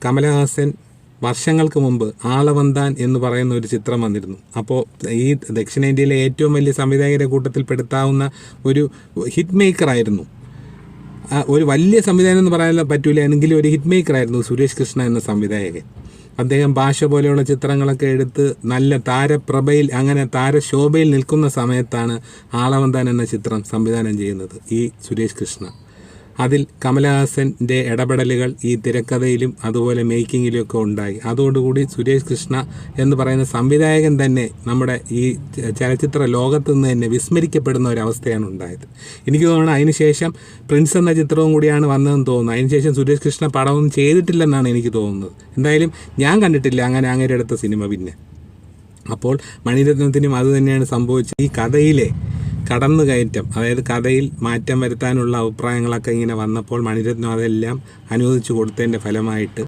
കമലഹാസൻ വർഷങ്ങൾക്ക് മുമ്പ് ആളവന്താൻ എന്ന് പറയുന്ന ഒരു ചിത്രം വന്നിരുന്നു. അപ്പോൾ ഈ ദക്ഷിണേന്ത്യയിലെ ഏറ്റവും വലിയ സംവിധായകരുടെ കൂട്ടത്തിൽ പെടുത്താവുന്ന ഒരു ഹിറ്റ് മേക്കറായിരുന്നു. ഒരു വലിയ സംവിധാനം എന്ന് പറയാൻ പറ്റൂല, എങ്കിലും ഒരു ഹിറ്റ് മേക്കറായിരുന്നു സുരേഷ് കൃഷ്ണ എന്ന സംവിധായകൻ. അദ്ദേഹം ഭാഷ പോലെയുള്ള ചിത്രങ്ങളൊക്കെ എടുത്ത് നല്ല താരപ്രഭയിൽ, അങ്ങനെ താരശോഭയിൽ നിൽക്കുന്ന സമയത്താണ് ആളവന്താൻ എന്ന ചിത്രം സംവിധാനം ചെയ്യുന്നത് ഈ സുരേഷ് കൃഷ്ണ. അതിൽ കമലഹാസൻ്റെ ഇടപെടലുകൾ ഈ തിരക്കഥയിലും അതുപോലെ മേക്കിങ്ങിലും ഒക്കെ ഉണ്ടായി. അതോടുകൂടി സുരേഷ് കൃഷ്ണ എന്ന് പറയുന്ന സംവിധായകൻ തന്നെ നമ്മുടെ ഈ ചലച്ചിത്ര ലോകത്ത് നിന്ന് തന്നെ വിസ്മരിക്കപ്പെടുന്ന ഒരവസ്ഥയാണ് ഉണ്ടായത്. എനിക്ക് തോന്നുന്നു അതിനുശേഷം പ്രിൻസ് എന്ന ചിത്രവും കൂടിയാണ് വന്നതെന്ന് തോന്നുന്നു. അതിനുശേഷം സുരേഷ് കൃഷ്ണ പടമൊന്നും ചെയ്തിട്ടില്ലെന്നാണ് എനിക്ക് തോന്നുന്നത്. എന്തായാലും ഞാൻ കണ്ടിട്ടില്ല അങ്ങനെ അങ്ങേരെ അടുത്ത സിനിമ. പിന്നെ അപ്പോൾ മണിരത്നത്തിനും അത് തന്നെയാണ് സംഭവിച്ചത്. ഈ കഥയിലെ കടന്നുകയറ്റം, അതായത് കഥയിൽ മാറ്റം വരുത്താനുള്ള അഭിപ്രായങ്ങളൊക്കെ ഇങ്ങനെ വന്നപ്പോൾ മണിരത്നം അതെല്ലാം അനുവദിച്ചു കൊടുത്തതിൻ്റെ ഫലമായിട്ട്